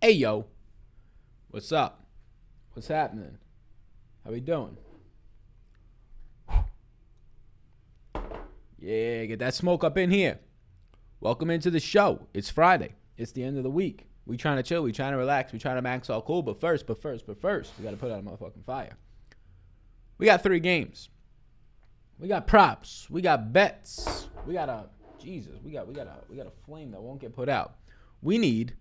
Hey, yo. What's up? What's happening? How we doing? Yeah, get that smoke up in here. Welcome into the show. It's Friday. It's the end of the week. We trying to chill. We trying to relax. We trying to max all cool. But first, we got to put out a motherfucking fire. We got 3 games. We got props. We got bets. We got a flame that won't get put out. We need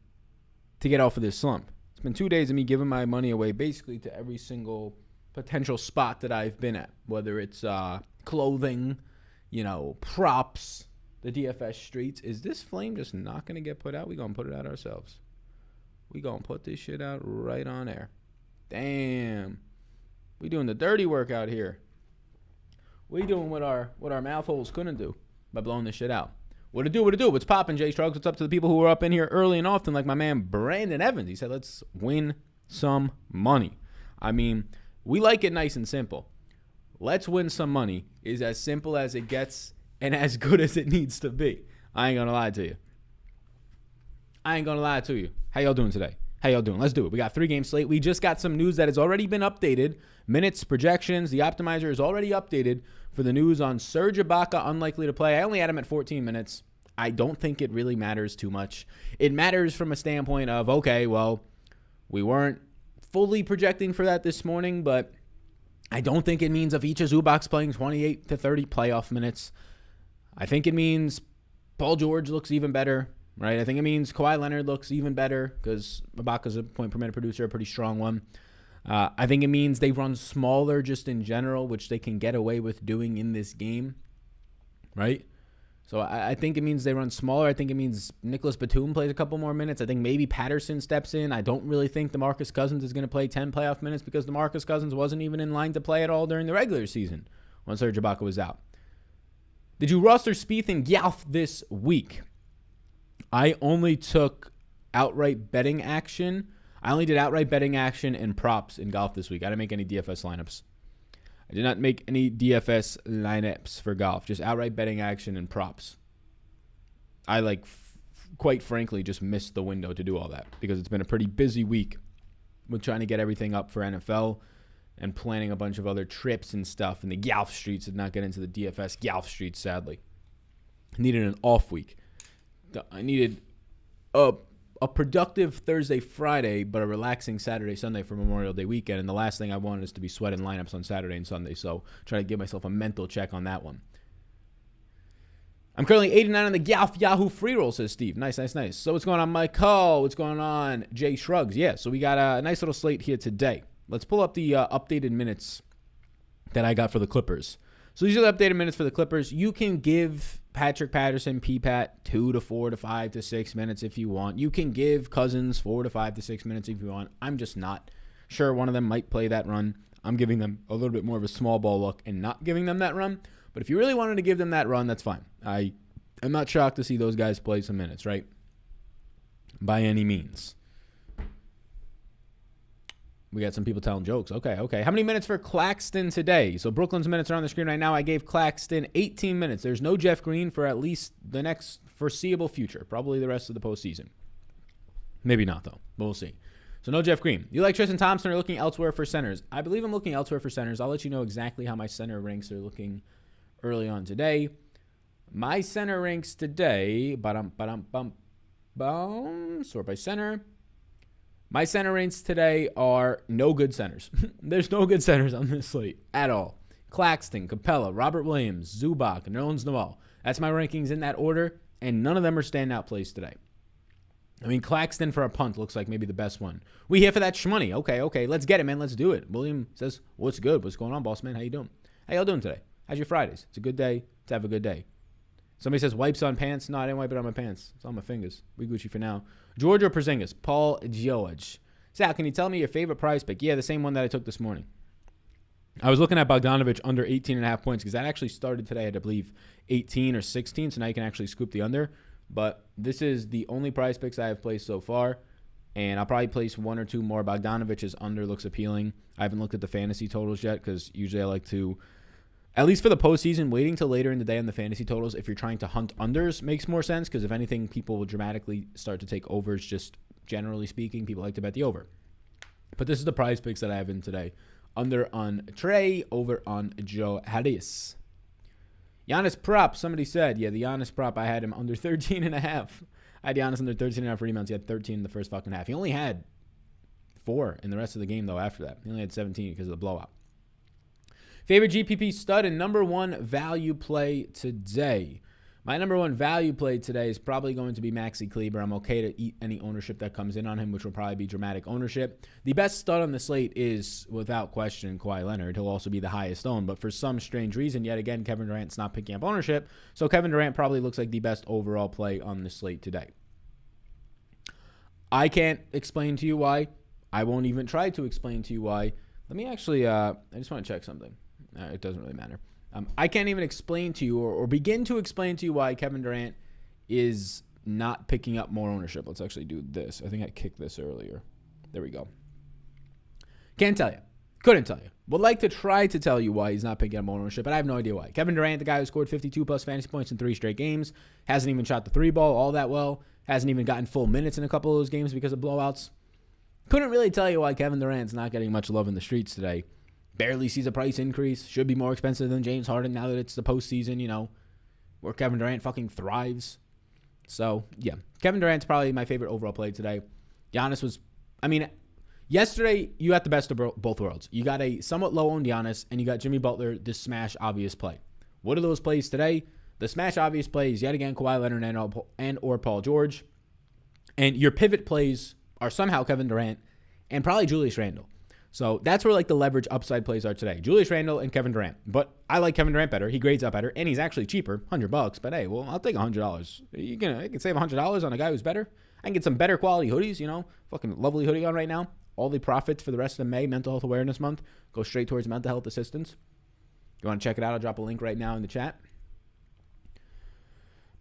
to get off of this slump. It's been 2 days of me giving my money away basically to every single potential spot that I've been at, whether it's clothing, props, the DFS streets. Is this flame just not going to get put out? We going to put it out ourselves. We going to put this shit out right on air. Damn. We doing the dirty work out here. We doing what our mouth holes couldn't do by blowing this shit out. What it do? What's poppin', Jay Shrugs? What's up to the people who are up in here early and often, like my man Brandon Evans? He said, let's win some money. I mean, we like it nice and simple. Let's win some money is as simple as it gets and as good as it needs to be. I ain't gonna lie to you. How y'all doing today? How y'all doing? Let's do it. We got 3 game slate. We just got some news that has already been updated. Minutes, projections. The optimizer is already updated for the news on Serge Ibaka unlikely to play. I only had him at 14 minutes. I don't think it really matters too much. It matters from a standpoint of, okay, well, we weren't fully projecting for that this morning, but I don't think it means Ivica Zubac's playing 28 to 30 playoff minutes. I think it means Paul George looks even better, right? I think it means Kawhi Leonard looks even better because Ibaka's a point per minute producer, a pretty strong one. I think it means they run smaller just in general, which they can get away with doing in this game, right? So I think it means they run smaller. I think it means Nicholas Batum plays a couple more minutes. I think maybe Patterson steps in. I don't really think DeMarcus Cousins is going to play 10 playoff minutes because DeMarcus Cousins wasn't even in line to play at all during the regular season when Serge Ibaka was out. Did you roster Spieth and Golf this week? I only took outright betting action. I only did outright betting action and props in golf this week. I didn't make any DFS lineups. I did not make any DFS lineups for golf. Just outright betting action and props. I quite frankly, just missed the window to do all that because it's been a pretty busy week with trying to get everything up for NFL and planning a bunch of other trips and stuff. And the golf streets did not get into the DFS golf streets, sadly. I needed an off week. I needed a productive Thursday, Friday, but a relaxing Saturday, Sunday for Memorial Day weekend. And the last thing I wanted is to be sweating lineups on Saturday and Sunday. So try to give myself a mental check on that one. I'm currently 89 on the Golf Yahoo free roll, says Steve. Nice. So what's going on, Michael? What's going on, Jay Shrugs? Yeah, so we got a nice little slate here today. Let's pull up the updated minutes that I got for the Clippers. So these are the updated minutes for the Clippers. You can give Patrick Patterson, P-Pat, 2 to 4 to 5 to 6 minutes if you want. You can give Cousins 4 to 5 to 6 minutes if you want. I'm just not sure one of them might play that run. I'm giving them a little bit more of a small ball look and not giving them that run. But if you really wanted to give them that run, that's fine. I am not shocked to see those guys play some minutes, right? By any means. We got some people telling jokes. Okay. How many minutes for Claxton today? So Brooklyn's minutes are on the screen right now. I gave Claxton 18 minutes. There's no Jeff Green for at least the next foreseeable future. Probably the rest of the postseason. Maybe not, though. But we'll see. So no Jeff Green. You like Tristan Thompson or looking elsewhere for centers? I believe I'm looking elsewhere for centers. I'll let you know exactly how my center ranks are looking early on today. My center ranks today. Sort by center. My center ranks today are no good centers. There's no good centers on this slate at all. Claxton, Capella, Robert Williams, Zubac, Nerlens Noel. That's my rankings in that order, and none of them are standout plays today. I mean, Claxton for a punt looks like maybe the best one. We here for that shmoney. Okay. Let's get it, man. Let's do it. William says, what's good? What's going on, boss man? How you doing? How y'all doing today? How's your Fridays? It's a good day to have a good day. Somebody says wipes on pants. No, I didn't wipe it on my pants. It's on my fingers. We Gucci for now. George or Porzingis? Paul George. Sal, can you tell me your favorite prize pick? Yeah, the same one that I took this morning. I was looking at Bogdanovich under 18.5 points because that actually started today at, I believe, 18 or 16, so now you can actually scoop the under. But this is the only prize picks I have placed so far, and I'll probably place 1 or 2 more. Bogdanovich's under looks appealing. I haven't looked at the fantasy totals yet because usually I like to, at least for the postseason, waiting till later in the day on the fantasy totals, if you're trying to hunt unders, makes more sense because if anything, people will dramatically start to take overs just generally speaking, people like to bet the over. But this is the prize picks that I have in today. Under on Trey, over on Joe Harris. Giannis prop, somebody said. Yeah, the Giannis prop, I had him under 13.5. I had Giannis under 13.5 rebounds. He had 13 in the first fucking half. He only had 4 in the rest of the game, though, after that. He only had 17 because of the blowout. Favorite GPP stud and number one value play today. My number one value play today is probably going to be Maxi Kleber. I'm okay to eat any ownership that comes in on him, which will probably be dramatic ownership. The best stud on the slate is, without question, Kawhi Leonard. He'll also be the highest owned, but for some strange reason, yet again, Kevin Durant's not picking up ownership. So Kevin Durant probably looks like the best overall play on the slate today. I can't explain to you why. I won't even try to explain to you why. Let me actually, I just want to check something. It doesn't really matter. I can't even explain to you or begin to explain to you why Kevin Durant is not picking up more ownership. Let's actually do this. I think I kicked this earlier. There we go. Can't tell you. Couldn't tell you. Would like to try to tell you why he's not picking up more ownership, but I have no idea why. Kevin Durant, the guy who scored 52-plus fantasy points in 3 straight games, hasn't even shot the 3-ball all that well, hasn't even gotten full minutes in a couple of those games because of blowouts. Couldn't really tell you why Kevin Durant's not getting much love in the streets today. Barely sees a price increase. Should be more expensive than James Harden now that it's the postseason, where Kevin Durant fucking thrives. So, yeah. Kevin Durant's probably my favorite overall play today. Giannis was, yesterday you got the best of both worlds. You got a somewhat low-owned Giannis, and you got Jimmy Butler, the smash obvious play. What are those plays today? The smash obvious plays, yet again, Kawhi Leonard and or Paul George. And your pivot plays are somehow Kevin Durant and probably Julius Randle. So that's where the leverage upside plays are today. Julius Randle and Kevin Durant. But I like Kevin Durant better. He grades up better, and he's actually cheaper, $100. But hey, well, I'll take $100. I can save $100 on a guy who's better. I can get some better quality hoodies, fucking lovely hoodie on right now. All the profits for the rest of May, Mental Health Awareness Month, go straight towards mental health assistance. You want to check it out? I'll drop a link right now in the chat.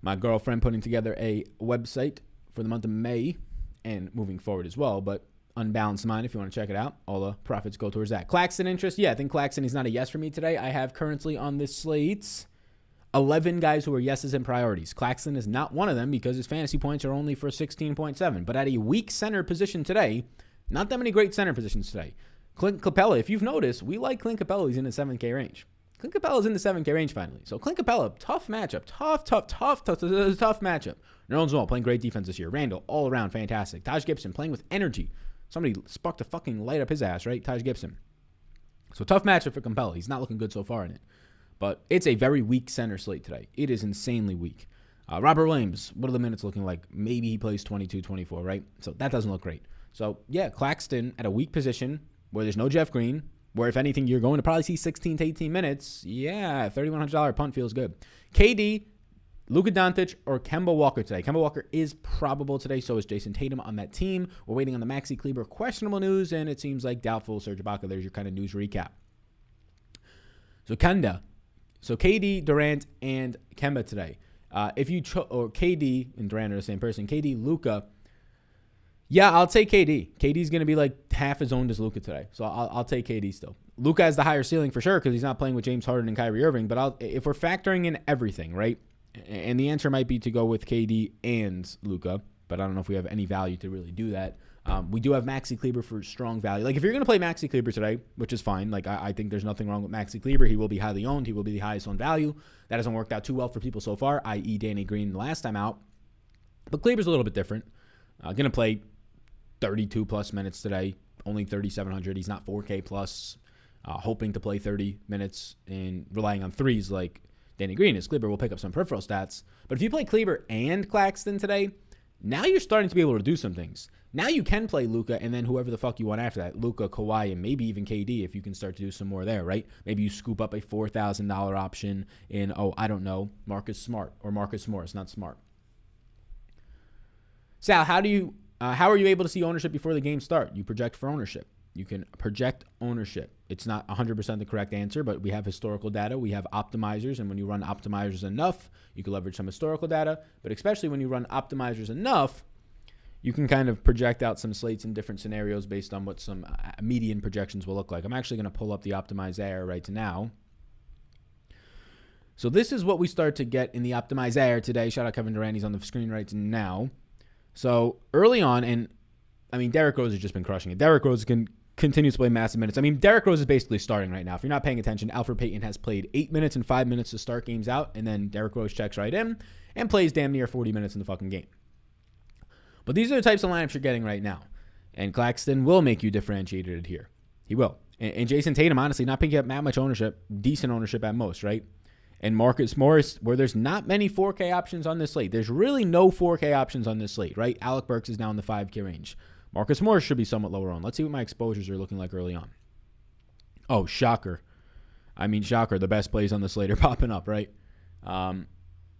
My girlfriend putting together a website for the month of May and moving forward as well, but Unbalanced Mind, if you want to check it out. All the profits go towards that. Claxton interest? Yeah, I think Claxton is not a yes for me today. I have currently on this slate 11 guys who are yeses and priorities. Claxton is not one of them because his fantasy points are only for 16.7. But at a weak center position today, not that many great center positions today. Clint Capella, if you've noticed, we like Clint Capella. He's in the 7K range. Clint Capella's in the 7K range finally. So Clint Capella, tough matchup. Tough matchup. Nerlens Noel playing great defense this year. Randall, all around fantastic. Taj Gibson playing with energy. Somebody sparked to fucking light up his ass, right? Taj Gibson. So tough matchup for Capella. He's not looking good so far in it. But it's a very weak center slate today. It is insanely weak. Robert Williams, what are the minutes looking like? Maybe he plays 22, 24, right? So that doesn't look great. So, yeah, Claxton at a weak position where there's no Jeff Green, where if anything, you're going to probably see 16 to 18 minutes. Yeah, $3,100 punt feels good. KD, Luka Doncic, or Kemba Walker today. Kemba Walker is probable today. So is Jason Tatum on that team. We're waiting on the Maxi Kleber questionable news, and it seems like doubtful. Serge Ibaka, there's your kind of news recap. So KD, Durant, and Kemba today. If you or KD and Durant are the same person. KD, Luka. Yeah, I'll take KD. KD's going to be like half as owned as Luka today. So I'll take KD still. Luka has the higher ceiling for sure because he's not playing with James Harden and Kyrie Irving. But if we're factoring in everything, right? And the answer might be to go with KD and Luka, but I don't know if we have any value to really do that. We do have Maxi Kleber for strong value. Like, if you're going to play Maxi Kleber today, which is fine, like, I think there's nothing wrong with Maxi Kleber. He will be highly owned. He will be the highest owned value. That hasn't worked out too well for people so far, i.e. Danny Green the last time out. But Kleber's a little bit different. Going to play 32-plus minutes today, only 3,700. He's not 4K plus, hoping to play 30 minutes and relying on threes like Danny Green is. Kleber will pick up some peripheral stats. But if you play Kleber and Claxton today, now you're starting to be able to do some things. Now you can play Luka and then whoever the fuck you want after that. Luka, Kawhi, and maybe even KD if you can start to do some more there, right? Maybe you scoop up a $4,000 option in, Marcus Smart or Marcus Morris, not Smart. Sal, how are you able to see ownership before the game start? You project for ownership. You can project ownership. It's not 100% the correct answer, but we have historical data. We have optimizers, and when you run optimizers enough, you can leverage some historical data. But especially when you run optimizers enough, you can kind of project out some slates in different scenarios based on what some median projections will look like. I'm actually going to pull up the optimize air right now. So this is what we start to get in the optimize air today. Shout out Kevin Durant. He's on the screen right now. So early on, and I mean, Derrick Rose has just been crushing it. Derrick Rose can continue to play massive minutes. I mean, Derrick Rose is basically starting right now. If you're not paying attention, Alfred Payton has played 8 minutes and 5 minutes to start games out, and then Derrick Rose checks right in and plays damn near 40 minutes in the fucking game. But these are the types of lineups you're getting right now. And Claxton will make you differentiated here. He will. And Jason Tatum, honestly, not picking up that much ownership, decent ownership at most, right? And Marcus Morris, where there's not many 4K options on this slate. There's really no 4K options on this slate, right? Alec Burks is now in the 5K range. Marcus Morris should be somewhat lower on. Let's see what my exposures are looking like early on. Oh, shocker. I mean, shocker. The best plays on the slate are popping up, right?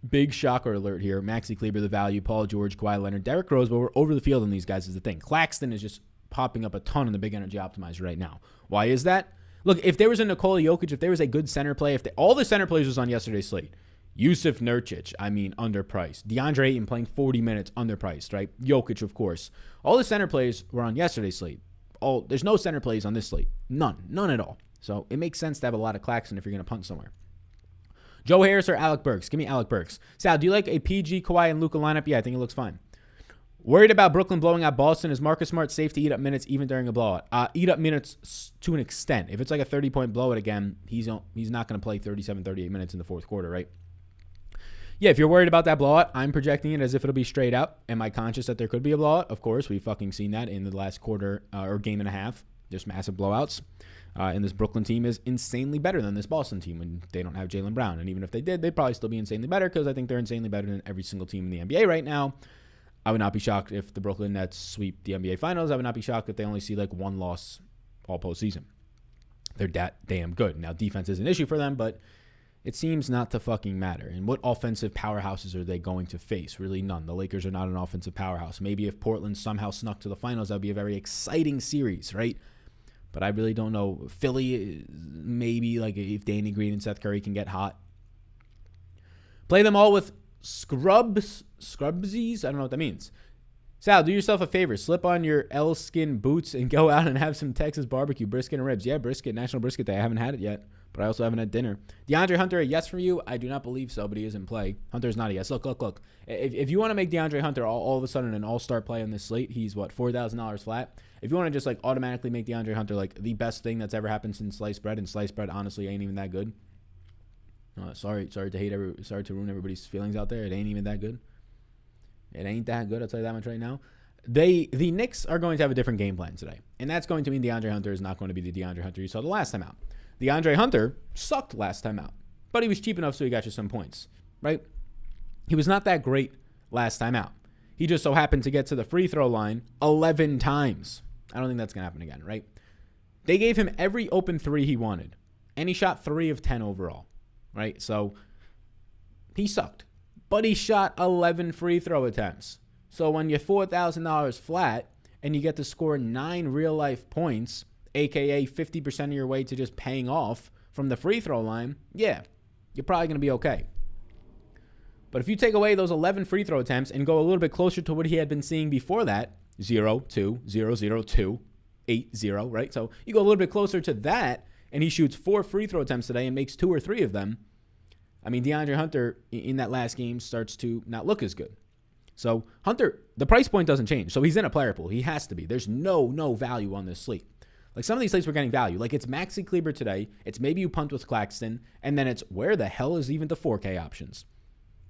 Big shocker alert here. Maxi Kleber, the value. Paul George, Kawhi Leonard, Derrick Rose, but we're over the field on these guys is the thing. Claxton is just popping up a ton in the big energy optimizer right now. Why is that? Look, if there was a Nikola Jokic, if there was a good center play, all the center plays was on yesterday's slate. Yusuf Nurkic, I mean, underpriced. DeAndre Ayton playing 40 minutes, underpriced, right? Jokic, of course. All the center plays were on yesterday's slate. There's no center plays on this slate. None at all. So it makes sense to have a lot of Claxton if you're going to punt somewhere. Joe Harris or Alec Burks? Give me Alec Burks. Sal, do you like a PG, Kawhi, and Luka lineup? Yeah, I think it looks fine. Worried about Brooklyn blowing out Boston? Is Marcus Smart safe to eat up minutes even during a blowout? Eat up minutes to an extent. If it's like a 30-point blowout again, he's not going to play 37, 38 minutes in the fourth quarter, right? Yeah, if you're worried about that blowout, I'm projecting it as if it'll be straight up. Am I conscious that there could be a blowout? Of course, we've fucking seen that in the last quarter or game and a half. Just massive blowouts. And this Brooklyn team is insanely better than this Boston team when they don't have Jaylen Brown. And even if they did, they'd probably still be insanely better because I think they're insanely better than every single team in the NBA right now. I would not be shocked if the Brooklyn Nets sweep the NBA Finals. I would not be shocked if they only see like one loss all postseason. They're that damn good. Now, defense is an issue for them, but it seems not to fucking matter. And what offensive powerhouses are they going to face? Really none. The Lakers are not an offensive powerhouse. Maybe if Portland somehow snuck to the finals, that would be a very exciting series, right? But I really don't know. Philly, maybe like if Danny Green and Seth Curry can get hot. Play them all with Scrubsies? I don't know what that means. Sal, do yourself a favor. Slip on your L-skin boots and go out and have some Texas barbecue, brisket and ribs. Yeah, brisket, National Brisket Day. I haven't had it yet, but I also haven't had dinner. DeAndre Hunter, a yes from you? I do not believe so, but he is in play. Hunter's not a yes. Look. If you want to make DeAndre Hunter all of a sudden an all-star play on this slate, he's what, $4,000 flat? If you want to just like automatically make DeAndre Hunter like the best thing that's ever happened since sliced bread, and sliced bread honestly ain't even that good. Sorry to ruin everybody's feelings out there. It ain't even that good. It ain't that good. I'll tell you that much right now. The Knicks are going to have a different game plan today, and that's going to mean DeAndre Hunter is not going to be the DeAndre Hunter you saw the last time out. DeAndre Hunter sucked last time out, but he was cheap enough so he got you some points, right? He was not that great last time out. He just so happened to get to the free throw line 11 times. I don't think that's going to happen again, right? They gave him every open three he wanted, and he shot 3 of 10 overall, right? So he sucked, but he shot 11 free throw attempts. So when you're $4,000 flat and you get to score 9 real-life points, a.k.a. 50% of your way to just paying off from the free throw line, yeah, you're probably going to be okay. But if you take away those 11 free throw attempts and go a little bit closer to what he had been seeing before that, 0, 2, 0, 0, 2, 8, 0, right? So you go a little bit closer to that, and he shoots 4 free throw attempts today and makes 2 or 3 of them. I mean, DeAndre Hunter in that last game starts to not look as good. So Hunter, the price point doesn't change. So he's in a player pool. He has to be. There's no value on this slate. Like some of these slates we're getting value. Like it's Maxi Kleber today. It's maybe you punt with Claxton. And then it's where the hell is even the 4K options?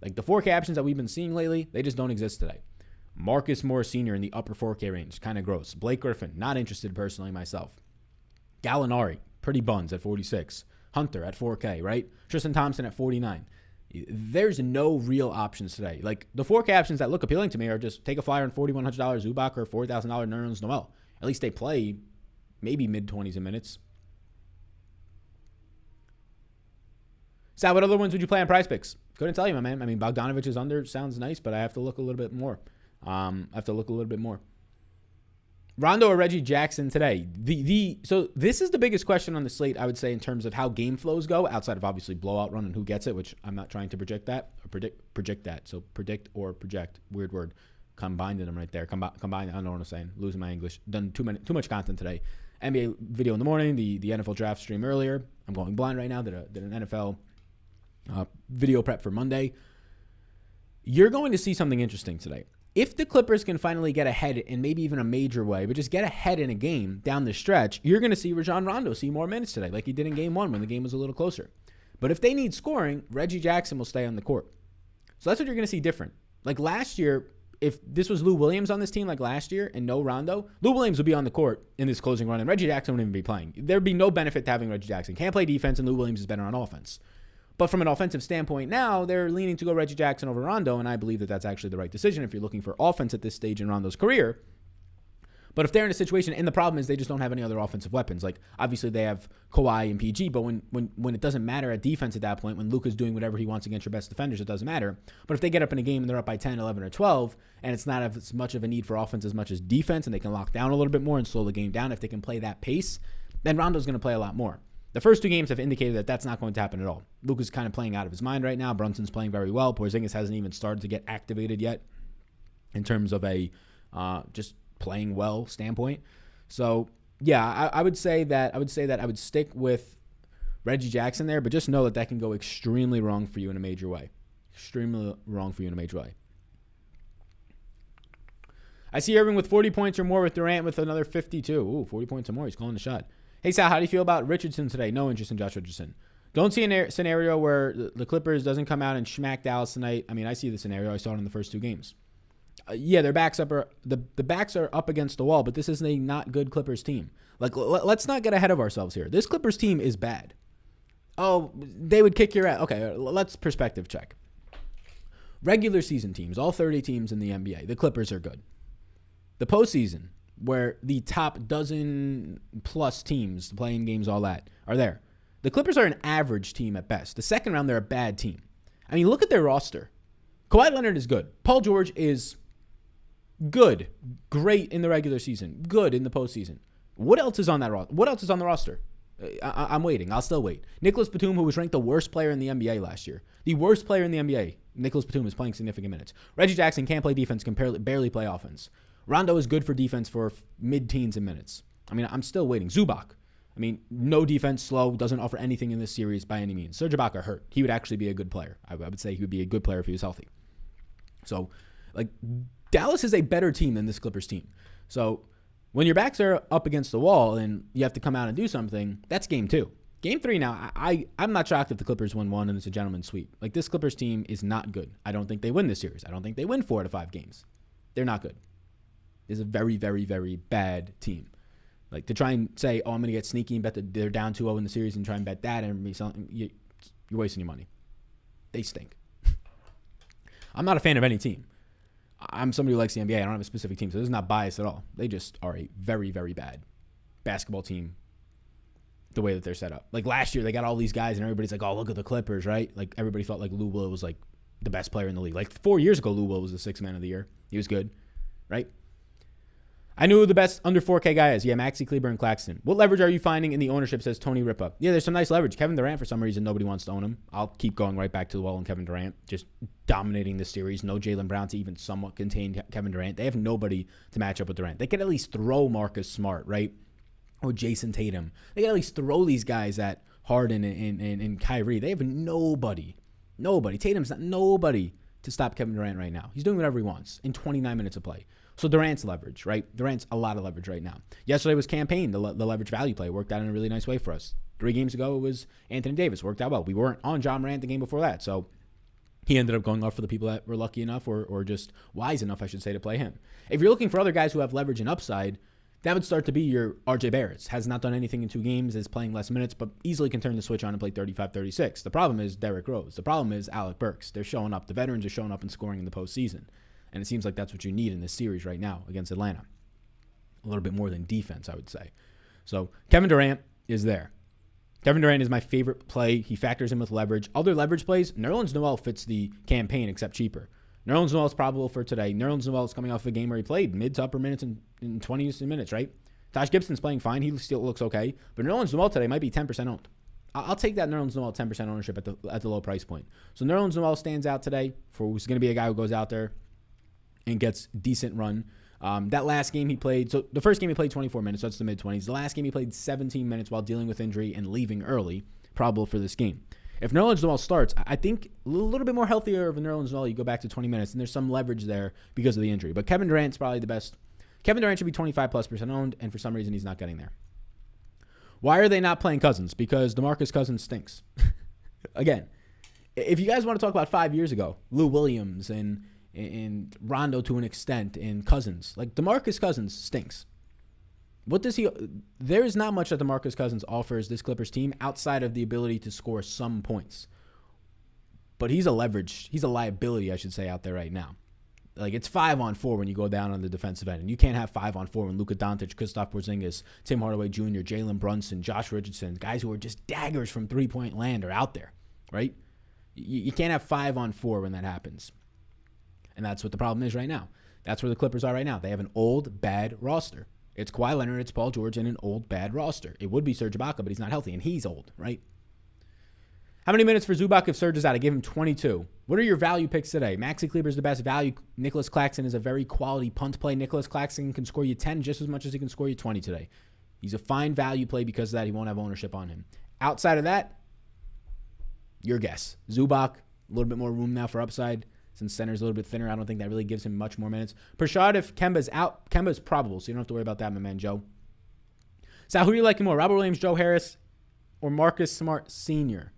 Like the 4K options that we've been seeing lately, they just don't exist today. Marcus Morris Sr. in the upper 4K range. Kind of gross. Blake Griffin, not interested personally myself. Gallinari, pretty buns at 46. Hunter at 4K, right? Tristan Thompson at 49. There's no real options today. Like the 4K options that look appealing to me are just take a flyer on $4,100 Zubac or $4,000 Nerlens Noel. At least they play maybe mid-20s in minutes. Sal, what other ones would you play on Prize Picks? Couldn't tell you, my man. I mean, Bogdanovich is under. Sounds nice, but I have to look a little bit more. Rondo or Reggie Jackson today? So this is the biggest question on the slate, I would say, in terms of how game flows go, outside of obviously blowout run and who gets it, which I'm not trying to project that. So predict or project, weird word. Combined them right there. Combine. I don't know what I'm saying. Losing my English. Done too much content today. NBA video in the morning. The NFL draft stream earlier. I'm going blind right now. Did an NFL video prep for Monday. You're going to see something interesting today. if the Clippers can finally get ahead in maybe even a major way, but just get ahead in a game down the stretch, you're going to see Rajon Rondo see more minutes today, like he did in game 1 when the game was a little closer. But if they need scoring, Reggie Jackson will stay on the court. So that's what you're going to see different. Like last year, if this was Lou Williams on this team like last year and no Rondo, Lou Williams would be on the court in this closing run and Reggie Jackson wouldn't even be playing. There'd be no benefit to having Reggie Jackson. Can't play defense and Lou Williams is better on offense. But from an offensive standpoint now, they're leaning to go Reggie Jackson over Rondo, and I believe that that's actually the right decision if you're looking for offense at this stage in Rondo's career. But if they're in a situation, and the problem is they just don't have any other offensive weapons. Like, obviously they have Kawhi and PG, but when it doesn't matter at defense at that point, when Luka's doing whatever he wants against your best defenders, it doesn't matter. But if they get up in a game and they're up by 10, 11, or 12, and it's not as much of a need for offense as much as defense, and they can lock down a little bit more and slow the game down, if they can play that pace, then Rondo's going to play a lot more. The first 2 games have indicated that that's not going to happen at all. Luka's kind of playing out of his mind right now. Brunson's playing very well. Porzingis hasn't even started to get activated yet in terms of a just playing well standpoint. So, yeah, I would say that I would stick with Reggie Jackson there, but just know that can go extremely wrong for you in a major way. Extremely wrong for you in a major way. I see Irving with 40 points or more with Durant with another 52. Ooh, 40 points or more. He's calling the shot. Hey, Sal, how do you feel about Richardson today? No interest in Josh Richardson. Don't see a scenario where the Clippers doesn't come out and smack Dallas tonight. I mean, I see the scenario. I saw it in the first 2 games. Yeah, their backs up the backs are up against the wall, but this is a not good Clippers team. Like, let's not get ahead of ourselves here. This Clippers team is bad. Oh, they would kick your ass. Okay, let's perspective check. Regular season teams, all 30 teams in the NBA, the Clippers are good. The postseason, where the top dozen plus teams, playing games, all that, are there. The Clippers are an average team at best. The second round, they're a bad team. I mean, look at their roster. Kawhi Leonard is good. Paul George is good. Great in the regular season. Good in the postseason. What else is on that roster? What else is on the roster? I'm waiting. I'll still wait. Nicholas Batum, who was ranked the worst player in the NBA last year. The worst player in the NBA. Nicholas Batum is playing significant minutes. Reggie Jackson can't play defense, can barely play offense. Rondo is good for defense for mid-teens in minutes. I mean, I'm still waiting. Zubac. I mean, no defense, slow, doesn't offer anything in this series by any means. Serge Ibaka hurt. He would actually be a good player. I would say he would be a good player if he was healthy. So, like, Dallas is a better team than this Clippers team. So, when your backs are up against the wall and you have to come out and do something, that's game 2. Game 3 now, I'm not shocked if the Clippers win 1 and it's a gentleman's sweep. Like, this Clippers team is not good. I don't think they win this series. I don't think they win 4 out of 5 games. They're not good. Is a very, very, very bad team. Like, to try and say, oh, I'm going to get sneaky and bet that they're down 2-0 in the series and try and bet that and be something, you're wasting your money. They stink. I'm not a fan of any team. I'm somebody who likes the NBA. I don't have a specific team, so this is not biased at all. They just are a very, very bad basketball team the way that they're set up. Like, last year, they got all these guys, and everybody's like, oh, look at the Clippers, right? Like, everybody thought, like, Lou Will was, like, the best player in the league. Like, 4 years ago, Lou Will was the 6th man of the year. He was good, right? I knew who the best under 4K guy is. Yeah, Maxi Kleber and Claxton. What leverage are you finding in the ownership, says Tony Ripa? Yeah, there's some nice leverage. Kevin Durant, for some reason, nobody wants to own him. I'll keep going right back to the wall on Kevin Durant, just dominating this series. No Jaylen Brown to even somewhat contain Kevin Durant. They have nobody to match up with Durant. They could at least throw Marcus Smart, right? Or Jason Tatum. They could at least throw these guys at Harden and Kyrie. They have nobody. Nobody. Tatum's not nobody to stop Kevin Durant right now. He's doing whatever he wants in 29 minutes of play. So Durant's leverage, right? Durant's a lot of leverage right now. Yesterday was campaign, the leverage value play. Worked out in a really nice way for us. 3 games ago, it was Anthony Davis. Worked out well. We weren't on John Morant the game before that. So he ended up going off for the people that were lucky enough or just wise enough, I should say, to play him. If you're looking for other guys who have leverage and upside, that would start to be your RJ Barrett. Has not done anything in 2 games, is playing less minutes, but easily can turn the switch on and play 35-36. The problem is Derrick Rose. The problem is Alec Burks. They're showing up. The veterans are showing up and scoring in the postseason. And it seems like that's what you need in this series right now against Atlanta. A little bit more than defense, I would say. So Kevin Durant is there. Kevin Durant is my favorite play. He factors in with leverage. Other leverage plays, Nerlens Noel fits the campaign except cheaper. Nerlens Noel is probable for today. Nerlens Noel is coming off a game where he played mid to upper minutes in 20 minutes, right? Taj Gibson's playing fine. He still looks okay. But Nerlens Noel today might be 10% owned. I'll take that Nerlens Noel 10% ownership at the low price point. So Nerlens Noel stands out today for who's going to be a guy who goes out there and gets decent run. That last game he played, so the first game he played 24 minutes, so that's the mid-20s. The last game he played 17 minutes while dealing with injury and leaving early, probable for this game. If Nerlens Noel starts, I think a little bit more healthier of a Nerlens Noel, you go back to 20 minutes, and there's some leverage there because of the injury. But Kevin Durant's probably the best. Kevin Durant should be 25+% owned, and for some reason he's not getting there. Why are they not playing Cousins? Because DeMarcus Cousins stinks. Again, if you guys want to talk about 5 years ago, Lou Williams and Rondo to an extent and Cousins, like DeMarcus Cousins stinks. What does he? There is not much that DeMarcus Cousins offers this Clippers team outside of the ability to score some points. But he's a liability, I should say, out there right now. Like, it's 5-on-4 when you go down on the defensive end. And you can't have 5-on-4 when Luka Doncic, Kristaps Porzingis, Tim Hardaway Jr., Jalen Brunson, Josh Richardson, guys who are just daggers from three-point land are out there, right? You can't have 5-on-4 when that happens. And that's what the problem is right now. That's where the Clippers are right now. They have an old, bad roster. It's Kawhi Leonard, it's Paul George, and an old, bad roster. It would be Serge Ibaka, but he's not healthy, and he's old, right? How many minutes for Zubac if Serge is out? I give him 22. What are your value picks today? Maxi Kleber is the best value. Nicholas Claxton is a very quality punt play. Nicholas Claxton can score you 10 just as much as he can score you 20 today. He's a fine value play because of that. He won't have ownership on him. Outside of that, your guess. Zubac, a little bit more room now for upside. Since center's a little bit thinner, I don't think that really gives him much more minutes. Prashad, if Kemba's out, Kemba's probable, so you don't have to worry about that, my man, Joe. Sal, who are you liking more, Robert Williams, Joe Harris, or Marcus Smart Sr.?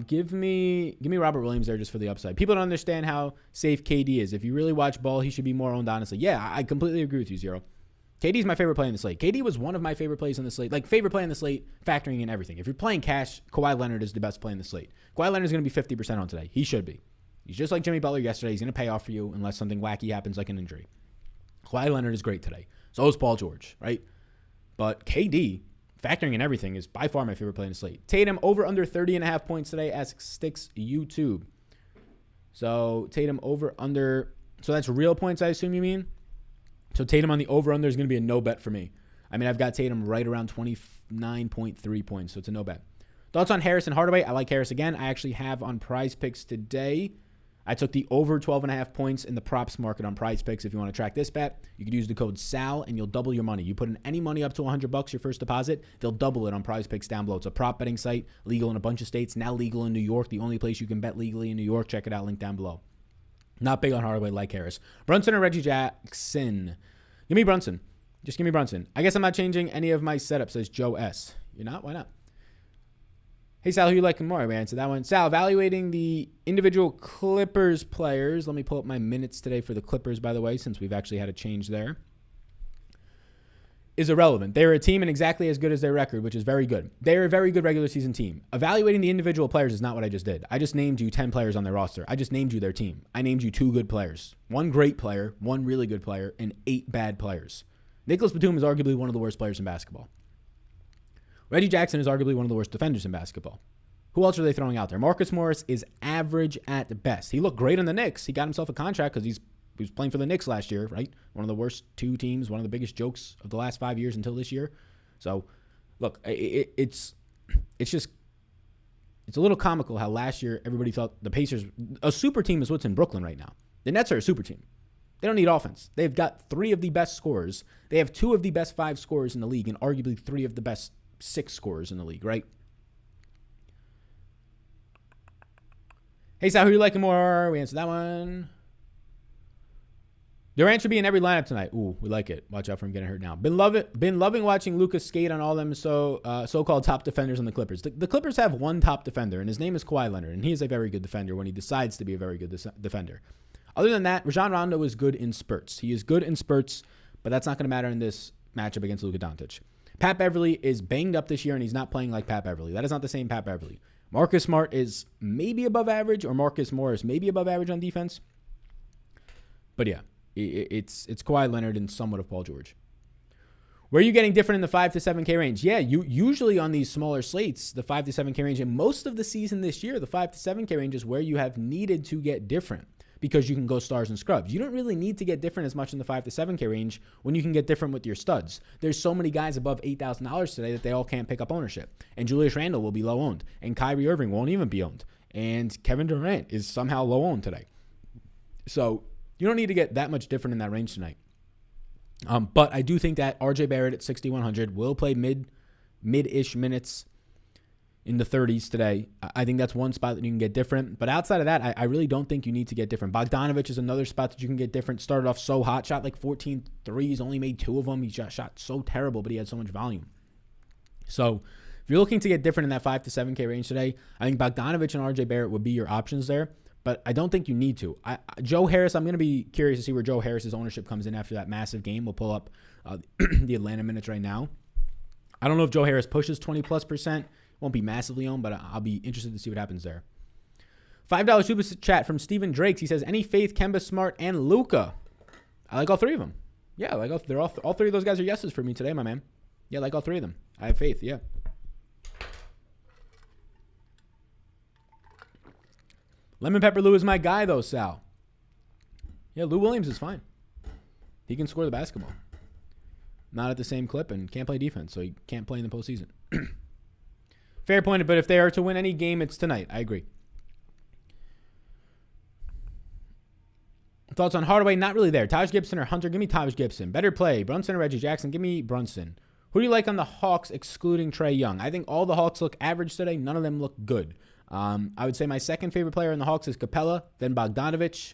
Give me Robert Williams there just for the upside. People don't understand how safe KD is. If you really watch ball, he should be more owned, honestly. Yeah, I completely agree with you, Zero. KD's my favorite play in the slate. KD was one of my favorite plays in the slate. Like, favorite play in the slate, factoring in everything. If you're playing cash, Kawhi Leonard is the best play in the slate. Kawhi Leonard's going to be 50% on today. He should be. He's just like Jimmy Butler yesterday. He's going to pay off for you unless something wacky happens like an injury. Kawhi Leonard is great today. So is Paul George, right? But KD, factoring in everything, is by far my favorite play in the slate. Tatum over under 30.5 points today, asks Sticks YouTube. So Tatum over under. So that's real points, I assume you mean? So Tatum on the over under is going to be a no bet for me. I mean, I've got Tatum right around 29.3 points, so it's a no bet. Thoughts on Harris and Hardaway? I like Harris again. I actually have on Prize Picks today. I took the over 12.5 points in the props market on Prize Picks. If you want to track this bet, you could use the code SAL and you'll double your money. You put in any money up to $100, your first deposit, they'll double it on Prize Picks down below. It's a prop betting site, legal in a bunch of states, now legal in New York, the only place you can bet legally in New York. Check it out, link down below. Not big on Hardaway, like Harris. Brunson or Reggie Jackson? Give me Brunson. Just give me Brunson. I guess I'm not changing any of my setups, says Joe S. You're not? Why not? Hey, Sal, who you liking more? We answered that one. Sal, evaluating the individual Clippers players. Let me pull up my minutes today for the Clippers, by the way, since we've actually had a change there. Is irrelevant. They're a team and exactly as good as their record, which is very good. They're a very good regular season team. Evaluating the individual players is not what I just did. I just named you 10 players on their roster. I just named you their team. I named you 2 good players. 1 great player, 1 really good player, and 8 bad players. Nicholas Batum is arguably one of the worst players in basketball. Reggie Jackson is arguably one of the worst defenders in basketball. Who else are they throwing out there? Marcus Morris is average at best. He looked great on the Knicks. He got himself a contract because he was playing for the Knicks last year, right? One of the worst 2 teams, one of the biggest jokes of the last 5 years until this year. So, look, it's a little comical how last year everybody thought the Pacers, a super team is what's in Brooklyn right now. The Nets are a super team. They don't need offense. They've got 3 of the best scorers. They have 2 of the best 5 scorers in the league and arguably 3 of the best 6 scorers in the league, right? Hey, Sal, who you liking more? We answered that one. Durant should be in every lineup tonight. Ooh, we like it. Watch out for him getting hurt now. Been loving watching Lucas skate on all them so-called top defenders on the Clippers. The Clippers have 1 top defender, and his name is Kawhi Leonard, and he is a very good defender when he decides to be a very good defender. Other than that, Rajon Rondo is good in spurts. He is good in spurts, but that's not going to matter in this matchup against Luka Doncic. Pat Beverly is banged up this year, and he's not playing like Pat Beverly. That is not the same Pat Beverly. Marcus Smart is maybe above average, or Marcus Morris maybe above average on defense. But yeah, it's Kawhi Leonard and somewhat of Paul George. Where are you getting different in the 5 to 7K range? Yeah, you usually on these smaller slates, the 5 to 7K range, and most of the season this year, the 5 to 7K range is where you have needed to get different. Because you can go stars and scrubs. You don't really need to get different as much in the 5 to 7K range when you can get different with your studs. There's so many guys above $8,000 today that they all can't pick up ownership. And Julius Randle will be low owned. And Kyrie Irving won't even be owned. And Kevin Durant is somehow low owned today. So you don't need to get that much different in that range tonight. But I do think that RJ Barrett at 6,100 will play mid-ish minutes. in the 30s today. I think that's one spot that you can get different. But outside of that, I really don't think you need to get different. Bogdanovich is another spot that you can get different. Started off so hot, shot like 14 threes, only made 2 of them. He shot so terrible, but he had so much volume. So if you're looking to get different in that 5 to 7K range today, I think Bogdanovich and RJ Barrett would be your options there. But I don't think you need to. Joe Harris, I'm going to be curious to see where Joe Harris's ownership comes in after that massive game. We'll pull up the Atlanta minutes right now. I don't know if Joe Harris pushes 20+%. Won't be massively owned, but I'll be interested to see what happens there. $5 super chat from Steven Drakes. He says, any faith, Kemba Smart, and Luka? I like all 3 of them. Yeah, I like all 3 of those guys are yeses for me today, my man. Yeah, I like all 3 of them. I have faith, yeah. Lemon Pepper Lou is my guy, though, Sal. Yeah, Lou Williams is fine. He can score the basketball. Not at the same clip and can't play defense, so he can't play in the postseason. Fair point, but if they are to win any game, it's tonight. I agree. Thoughts on Hardaway? Not really there. Taj Gibson or Hunter? Give me Taj Gibson. Better play. Brunson or Reggie Jackson? Give me Brunson. Who do you like on the Hawks excluding Trae Young? I think all the Hawks look average today. None of them look good. I would say my second favorite player in the Hawks is Capella, then Bogdanovich,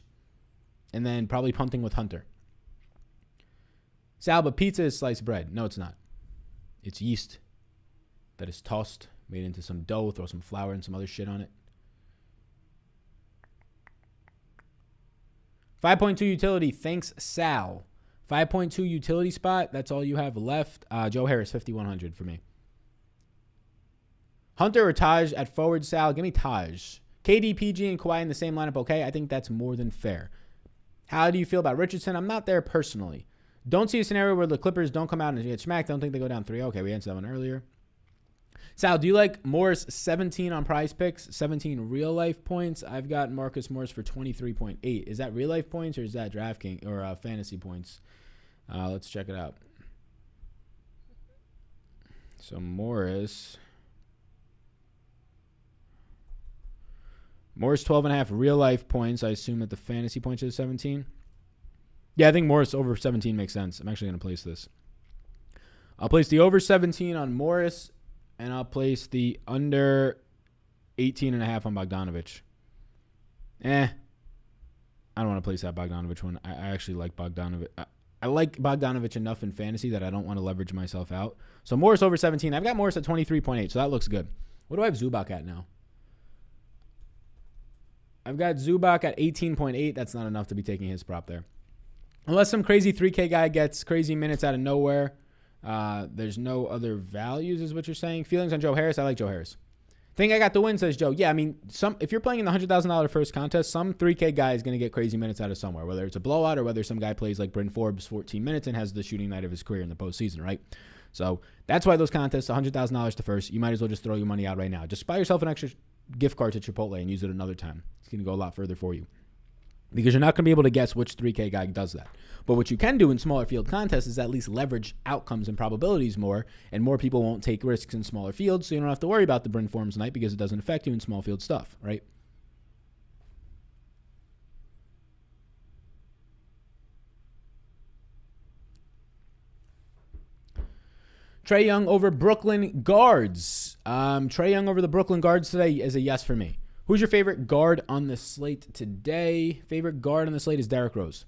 and then probably punting with Hunter. Sal, but pizza is sliced bread. No, it's not. It's yeast that is tossed, made into some dough, throw some flour and some other shit on it. 5.2 utility. Thanks, Sal. 5.2 utility spot. That's all you have left. Joe Harris, 5,100 for me. Hunter or Taj at forward, Sal? Give me Taj. KD, PG, and Kawhi in the same lineup, okay? I think that's more than fair. How do you feel about Richardson? I'm not there personally. Don't see a scenario where the Clippers don't come out and get smacked. Don't think they go down 3. Okay, we answered that one earlier. Sal, do you like Morris 17 on Prize Picks, 17 real life points? I've got Marcus Morris for 23.8. Is that real life points or is that DraftKings or fantasy points? Let's check it out. So Morris 12.5 real life points. I assume that the fantasy points is 17. Yeah, I think Morris over 17 makes sense. I'm actually going to place this. I'll place the over 17 on Morris, and I'll place the under 18.5 on Bogdanovich. I don't want to place that Bogdanovich one. I actually like Bogdanovich. I like Bogdanovich enough in fantasy that I don't want to leverage myself out. So Morris over 17. I've got Morris at 23.8, so that looks good. What do I have Zubac at now? I've got Zubac at 18.8. That's not enough to be taking his prop there. Unless some crazy 3K guy gets crazy minutes out of nowhere. There's no other values is what you're saying. Feelings on Joe Harris? I like Joe Harris. Think I got the win, says Joe. Yeah, I mean, if you're playing in the $100,000 first contest, some 3K guy is going to get crazy minutes out of somewhere, whether it's a blowout or whether some guy plays like Bryn Forbes 14 minutes and has the shooting night of his career in the postseason, right? So that's why those contests, $100,000 to first, you might as well just throw your money out right now. Just buy yourself an extra gift card to Chipotle and use it another time. It's going to go a lot further for you because you're not going to be able to guess which 3K guy does that. But what you can do in smaller field contests is at least leverage outcomes and probabilities more, and more people won't take risks in smaller fields, so you don't have to worry about the Bryn Forbes night because it doesn't affect you in small field stuff, right? Trae Young over Brooklyn guards. Trae Young over the Brooklyn guards today is a yes for me. Who's your favorite guard on the slate today? Favorite guard on the slate is Derrick Rose.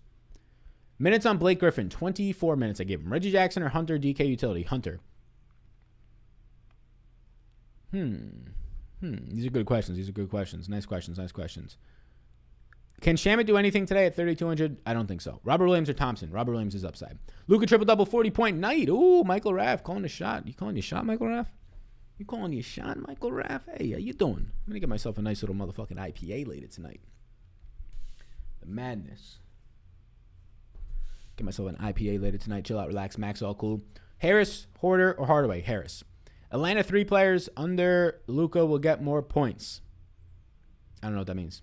Minutes on Blake Griffin, 24 minutes I gave him. Reggie Jackson or Hunter, DK utility? Hunter. These are good questions. Nice questions. Can Shamet do anything today at 3,200? I don't think so. Robert Williams or Thompson? Robert Williams is upside. Luka triple-double, 40-point night. Ooh, Michael Raff calling a shot. You calling your shot, Michael Raff? You calling your shot, Michael Raff? Hey, how you doing? I'm going to get myself a nice little motherfucking IPA later tonight. The madness. Get myself an IPA later tonight. Chill out, relax, max, all cool. Harris, Horder, or Hardaway? Harris. Atlanta 3 players under Luka will get more points. I don't know what that means.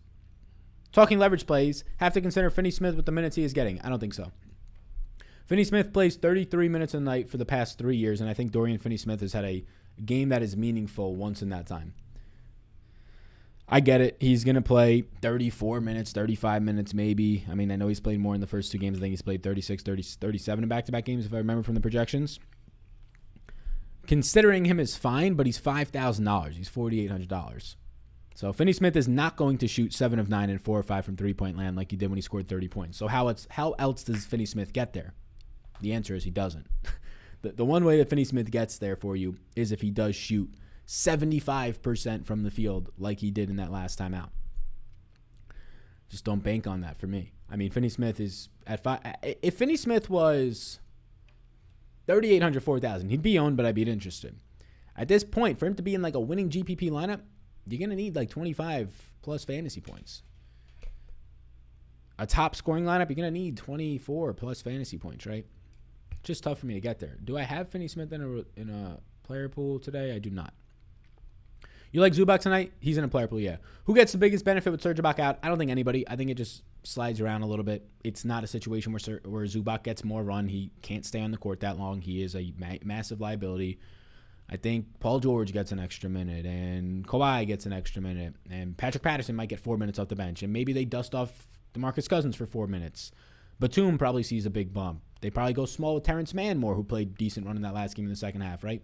Talking leverage plays, have to consider Finney-Smith with the minutes he is getting. I don't think so. Finney-Smith plays 33 minutes a night for the past 3 years, and I think Dorian Finney-Smith has had a game that is meaningful once in that time. I get it. He's going to play 34 minutes, 35 minutes maybe. I mean, I know he's played more in the first 2 games. I think he's played 36, 37 in back-to-back games, if I remember from the projections. considering him is fine, but he's $5,000. He's $4,800. So Finney Smith is not going to shoot 7 of 9 and 4 or 5 from three-point land like he did when he scored 30 points. So how else does Finney Smith get there? The answer is he doesn't. The one way that Finney Smith gets there for you is if he does shoot 75% from the field like he did in that last time out. Just don't bank on that for me. I mean, Finney Smith is at 5. If Finney Smith was 3,800, 4,000, he'd be owned, but I'd be interested. At this point, for him to be in like a winning GPP lineup, you're going to need like 25 plus fantasy points. A top scoring lineup, you're going to need 24 plus fantasy points, right? Just tough for me to get there. Do I have Finney Smith in a player pool today? I do not. You like Zubac tonight? He's in a player pool, yeah. Who gets the biggest benefit with Serge Ibaka out? I don't think anybody. I think it just slides around a little bit. It's not a situation where Zubac gets more run. He can't stay on the court that long. He is a massive liability. I think Paul George gets an extra minute, and Kawhi gets an extra minute, and Patrick Patterson might get 4 minutes off the bench, and maybe they dust off DeMarcus Cousins for 4 minutes. Batum probably sees a big bump. They probably go small with Terrence Mann more, who played decent run in that last game in the second half, right?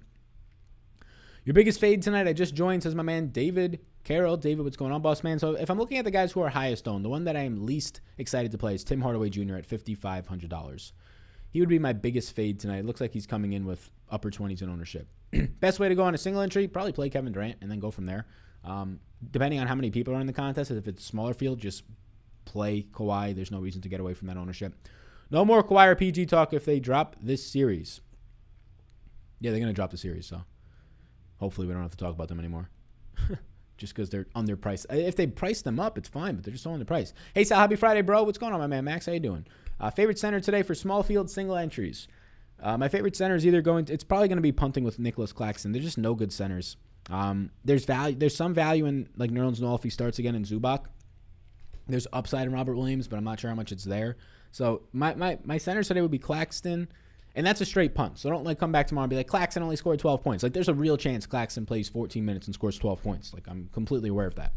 Your biggest fade tonight, I just joined, says my man David Carroll. David, what's going on, boss man? So if I'm looking at the guys who are highest owned, the one that I am least excited to play is Tim Hardaway Jr. at $5,500. He would be my biggest fade tonight. It looks like he's coming in with upper 20s in ownership. Best way to go on a single entry, probably play Kevin Durant and then go from there. Depending on how many people are in the contest, if it's a smaller field, just play Kawhi. There's no reason to get away from that ownership. No more Kawhi or PG talk if they drop this series. Yeah, they're going to drop the series, so hopefully we don't have to talk about them anymore. Just because they're underpriced. If they price them up, it's fine, but they're just so underpriced. Hey, Sal, happy Friday, bro. What's going on, my man? Max, how you doing? Favorite center today for small field single entries. My favorite center is it's probably going to be punting with Nicholas Claxton. They're just no good centers. There's some value in like Nerlens Noel if he starts again in Zubac. There's upside in Robert Williams, but I'm not sure how much it's there. So my center today would be Claxton, and that's a straight punt. So don't come back tomorrow and be like, Claxton only scored 12 points. Like there's a real chance Claxton plays 14 minutes and scores 12 points. Like I'm completely aware of that.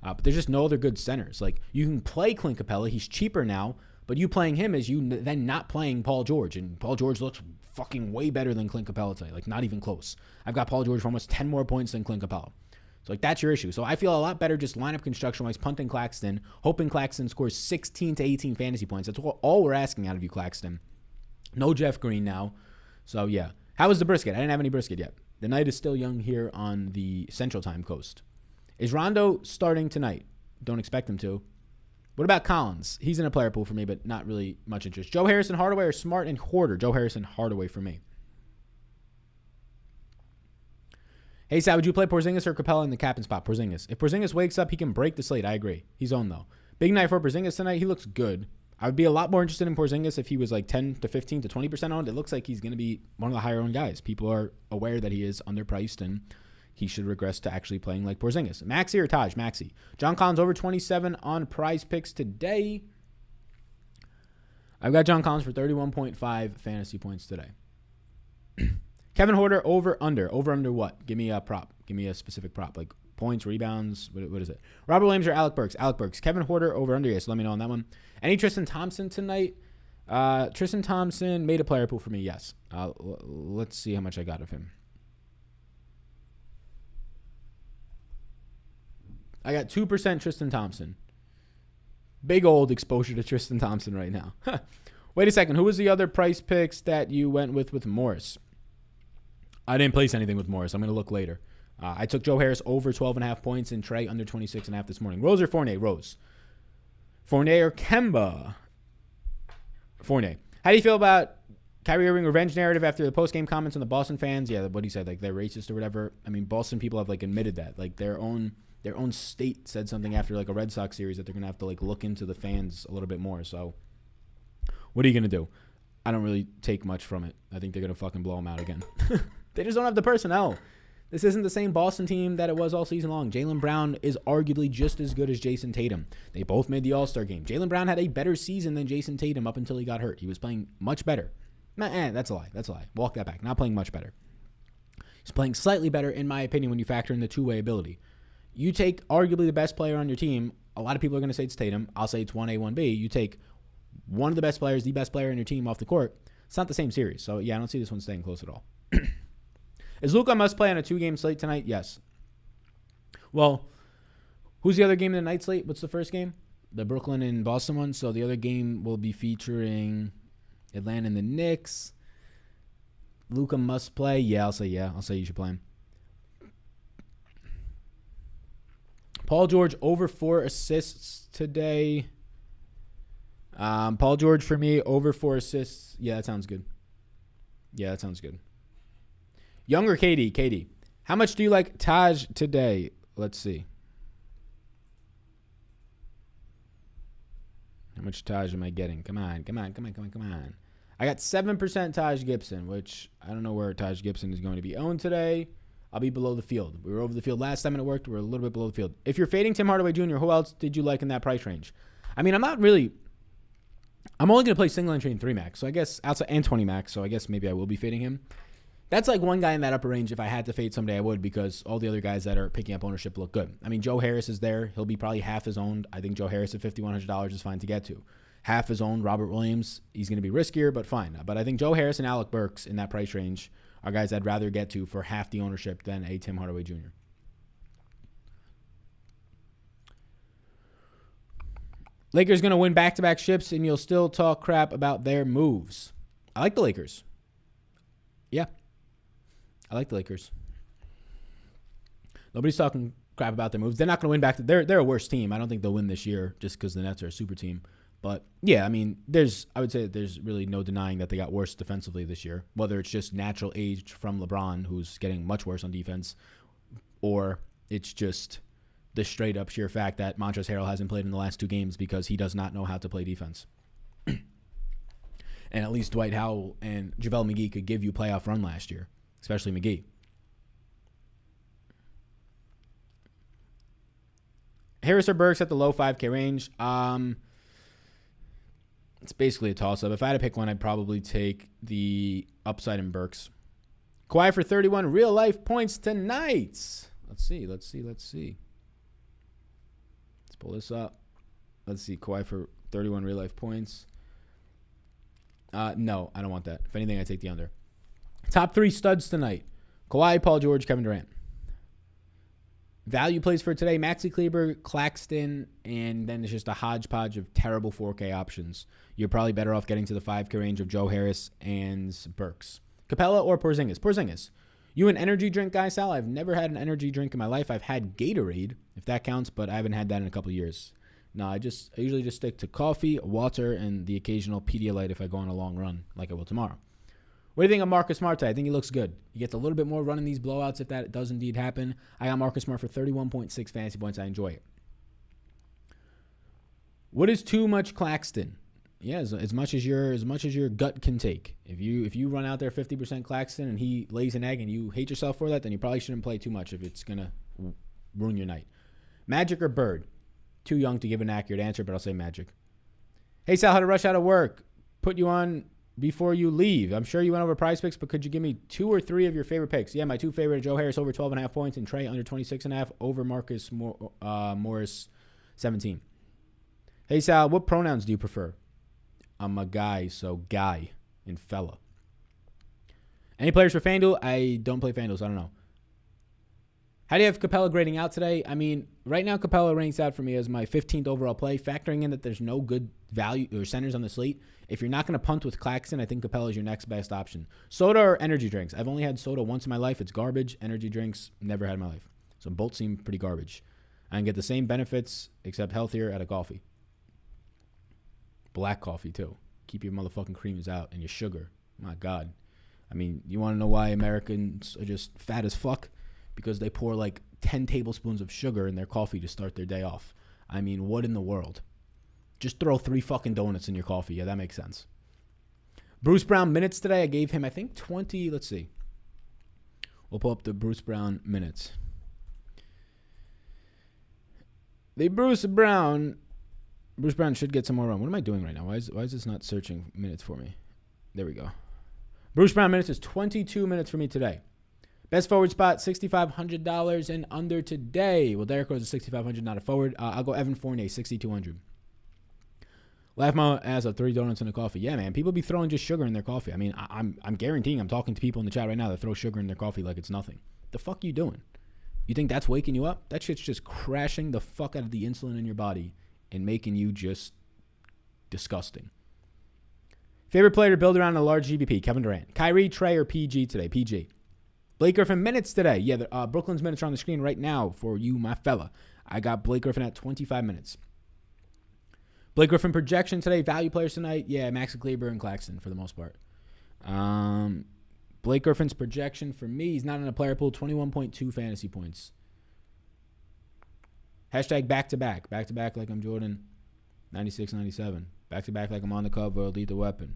But there's just no other good centers. Like you can play Clint Capella. He's cheaper now, but you playing him is you then not playing Paul George, and Paul George looks fucking way better than Clint Capella today. Like not even close. I've got Paul George for almost 10 more points than Clint Capella. So that's your issue. So I feel a lot better just lineup construction-wise, punting Claxton, hoping Claxton scores 16 to 18 fantasy points. That's all we're asking out of you, Claxton. No Jeff Green now. So, yeah. How was the brisket? I didn't have any brisket yet. The night is still young here on the Central Time Coast. Is Rondo starting tonight? Don't expect him to. What about Collins? He's in a player pool for me, but not really much interest. Joe Harrison, Hardaway, or Smart and Hoarder? Joe Harrison, Hardaway for me. Hey, Sal, would you play Porzingis or Capella in the captain spot? Porzingis. If Porzingis wakes up, he can break the slate. I agree. He's owned, though. Big night for Porzingis tonight. He looks good. I would be a lot more interested in Porzingis if he was like 10 to 15 to 20% owned. It looks like he's going to be one of the higher owned guys. People are aware that he is underpriced and he should regress to actually playing like Porzingis. Maxi or Taj? Maxi. John Collins over 27 on Prize Picks today. I've got John Collins for 31.5 fantasy points today. Kevin Hoarder, over, under. Over, under what? Give me a prop. Give me a specific prop. Like points, rebounds. What is it? Robert Williams or Alec Burks? Alec Burks. Kevin Hoarder, over, under. Yes, let me know on that one. Any Tristan Thompson tonight? Tristan Thompson made a player pool for me, yes. Let's see how much I got of him. I got 2% Tristan Thompson. Big old exposure to Tristan Thompson right now. Wait a second. Who was the other Price Picks that you went with Morris? I didn't place anything with Morris. I'm going to look later. I took Joe Harris over 12.5 points and Trey under 26.5 this morning. Rose or Fournier? Rose. Fournier or Kemba? Fournier. How do you feel about Kyrie Irving revenge narrative after the post-game comments on the Boston fans? Yeah, what he said, like they're racist or whatever. I mean, Boston people have like admitted that. Like their own state said something after like a Red Sox series that they're going to have to like look into the fans a little bit more. So what are you going to do? I don't really take much from it. I think they're going to fucking blow them out again. They just don't have the personnel. This isn't the same Boston team that it was all season long. Jaylen Brown is arguably just as good as Jason Tatum. They both made the All-Star game. Jaylen Brown had a better season than Jason Tatum up until he got hurt. He was playing much better. That's a lie. That's a lie. Walk that back. Not playing much better. He's playing slightly better, in my opinion, when you factor in the two-way ability. You take arguably the best player on your team. A lot of people are going to say it's Tatum. I'll say it's 1A, 1B. You take one of the best players, the best player on your team off the court. It's not the same series. So, yeah, I don't see this one staying close at all. Is Luka must play on a 2-game slate tonight? Yes. Well, who's the other game in the night slate? What's the first game? The Brooklyn and Boston one. So the other game will be featuring Atlanta and the Knicks. Luka must play. Yeah, I'll say you should play him. Paul George over 4 assists today. Paul George for me over 4 assists. Yeah, that sounds good. Younger Katie. How much do you like Taj today? Let's see. How much Taj am I getting? Come on. I got 7% Taj Gibson, which I don't know where Taj Gibson is going to be owned today. I'll be below the field. We were over the field last time and it worked. We're a little bit below the field. If you're fading Tim Hardaway Jr., who else did you like in that price range? I mean, I'm only going to play single entry and 3 max. So I guess outside and 20 max. So I guess maybe I will be fading him. That's like one guy in that upper range. If I had to fade someday, I would, because all the other guys that are picking up ownership look good. I mean, Joe Harris is there. He'll be probably half his owned. I think Joe Harris at $5,100 is fine to get to. Half his own. Robert Williams, he's going to be riskier, but fine. But I think Joe Harris and Alec Burks in that price range are guys I'd rather get to for half the ownership than a Tim Hardaway Jr. Lakers going to win back-to-back ships, and you'll still talk crap about their moves. I like the Lakers. Yeah. I like the Lakers. Nobody's talking crap about their moves. They're not going to win back. They're a worse team. I don't think they'll win this year just because the Nets are a super team. But, yeah, I mean, I would say that there's really no denying that they got worse defensively this year, whether it's just natural age from LeBron, who's getting much worse on defense, or it's just the straight-up sheer fact that Montrezl Harrell hasn't played in the last 2 games because he does not know how to play defense. And at least Dwight Howell and JaVale McGee could give you playoff run last year, especially McGee. Harris or Burks at the low 5K range. It's basically a toss-up. If I had to pick one, I'd probably take the upside in Burks. Kawhi for 31 real-life points tonight. Let's see. Let's pull this up. Let's see. Kawhi for 31 real-life points. No, I don't want that. If anything, I take the under. Top 3 studs tonight. Kawhi, Paul George, Kevin Durant. Value plays for today, Maxi Kleber, Claxton, and then it's just a hodgepodge of terrible 4K options. You're probably better off getting to the 5K range of Joe Harris and Burks. Capella or Porzingis? Porzingis. You an energy drink guy, Sal? I've never had an energy drink in my life. I've had Gatorade, if that counts, but I haven't had that in a couple of years. No, I usually just stick to coffee, water, and the occasional Pedialyte if I go on a long run, like I will tomorrow. What do you think of Marcus Smart today? I think he looks good. He gets a little bit more run in these blowouts if that does indeed happen. I got Marcus Smart for 31.6 fantasy points. I enjoy it. What is too much Claxton? Yeah, as much as your gut can take. If you run out there 50% Claxton and he lays an egg and you hate yourself for that, then you probably shouldn't play too much if it's gonna ruin your night. Magic or Bird? Too young to give an accurate answer, but I'll say Magic. Hey Sal, how to rush out of work? Put you on before you leave. I'm sure you went over prize picks, but could you give me 2 or 3 of your favorite picks? Yeah, my 2 favorite: Joe Harris over 12.5 points and Trey under 26.5 over Marcus Morris 17. Hey Sal, what pronouns do you prefer? I'm a guy, so guy and fella. Any players for FanDuel? I don't play FanDuel, so I don't know. How do you have Capella grading out today? I mean, right now Capella ranks out for me as my 15th overall play, factoring in that there's no good value or centers on the slate. If you're not going to punt with Claxton, I think Capella is your next best option. Soda or energy drinks? I've only had soda once in my life. It's garbage. Energy drinks, never had in my life. So both seem pretty garbage. I can get the same benefits, except healthier, out of coffee. Black coffee, too. Keep your motherfucking creamers out and your sugar. My God. I mean, you want to know why Americans are just fat as fuck? Because they pour like 10 tablespoons of sugar in their coffee to start their day off. I mean, what in the world? Just throw 3 fucking donuts in your coffee. Yeah, that makes sense. Bruce Brown minutes today. I gave him, I think, 20. Let's see. We'll pull up the Bruce Brown minutes. The Bruce Brown should get some more run. What am I doing right now? Why is this not searching minutes for me? There we go. Bruce Brown minutes is 22 minutes for me today. Best forward spot, $6,500 and under today. Well, Derrick Rose is $6,500, not a forward. I'll go Evan Fournier, $6,200. Laugh my ass up, 3 donuts and a coffee. Yeah, man. People be throwing just sugar in their coffee. I mean, I'm guaranteeing I'm talking to people in the chat right now that throw sugar in their coffee like it's nothing. The fuck you doing? You think that's waking you up? That shit's just crashing the fuck out of the insulin in your body and making you just disgusting. Favorite player to build around a large GBP? Kevin Durant. Kyrie, Trey, or PG today? PG. Blake Griffin minutes today. Yeah, Brooklyn's minutes are on the screen right now for you, my fella. I got Blake Griffin at 25 minutes. Blake Griffin projection today. Value players tonight. Yeah, Maxi Kleber and Claxton for the most part. Blake Griffin's projection for me, he's not in a player pool, 21.2 fantasy points. Hashtag back-to-back. Back-to-back like I'm Jordan. 96, 97. Back-to-back like I'm on the cover of Lethal Weapon.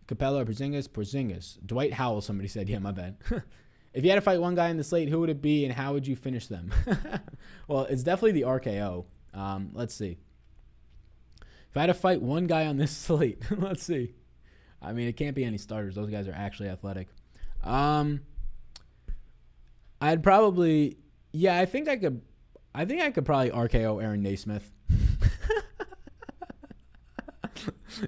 Capella or Porzingis. Dwight Howell, somebody said. Yeah, my bad. If you had to fight one guy in the slate, who would it be and how would you finish them? Well, it's definitely the RKO. Let's see. If I had to fight one guy on this slate, let's see. I mean, it can't be any starters. Those guys are actually athletic. I'd probably, I think I could probably RKO Aaron Naismith.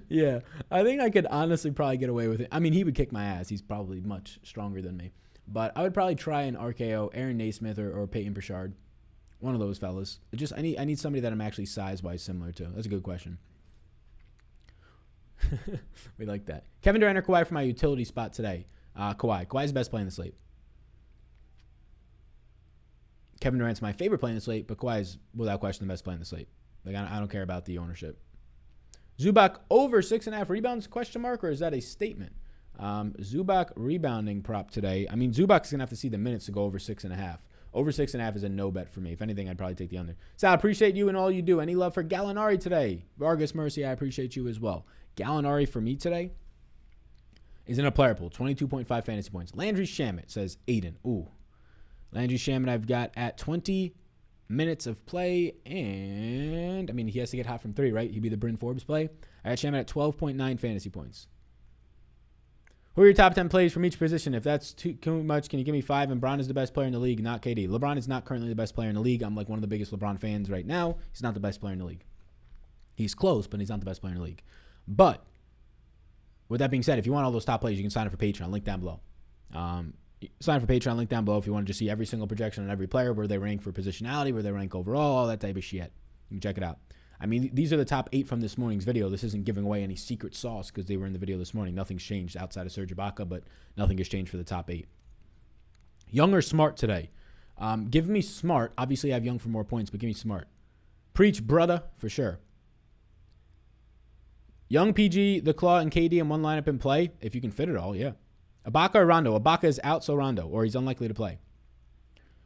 Yeah, I think I could honestly probably get away with it. I mean, he would kick my ass. He's probably much stronger than me. But I would probably try and RKO Aaron Naismith or Peyton Pritchard. One of those fellas. I need somebody that I'm actually size-wise similar to. That's a good question. We like that. Kevin Durant or Kawhi for my utility spot today. Kawhi. Kawhi's the best play in the slate. Kevin Durant's my favorite play in the slate, but Kawhi's without question the best play in the slate. Like I don't care about the ownership. Zubac over 6.5 rebounds, question mark, or is that a statement? Zubac rebounding prop today. I mean, Zubac's going to have to see the minutes to go over 6.5. Over 6.5 is a no bet for me. If anything, I'd probably take the under. Sal, I appreciate you and all you do. Any love for Gallinari today? Vargas Mercy, I appreciate you as well. Gallinari for me today is in a player pool, 22.5 fantasy points. Landry Shamet says Aiden. Ooh. Landry Shamet I've got at 20 minutes of play, and I mean, he has to get hot from 3, right? He'd be the Bryn Forbes play. I got Shamet at 12.9 fantasy points. Who are your top 10 plays from each position? If that's too much, can you give me 5? And LeBron is the best player in the league, not KD. LeBron is not currently the best player in the league. I'm like one of the biggest LeBron fans right now. He's not the best player in the league. He's close, but he's not the best player in the league. But with that being said, if you want all those top plays, you can sign up for Patreon. Link down below. Sign up for Patreon. Link down below if you want to just see every single projection on every player, where they rank for positionality, where they rank overall, all that type of shit. You can check it out. I mean, these are the top 8 from this morning's video. This isn't giving away any secret sauce because they were in the video this morning. Nothing's changed outside of Serge Ibaka, but nothing has changed for the top 8. Young or Smart today? Give me Smart. Obviously, I have Young for more points, but give me Smart. Preach, brother, for sure. Young, PG, The Claw, and KD in one lineup in play. If you can fit it all, yeah. Ibaka or Rondo? Ibaka is out, so Rondo, or he's unlikely to play.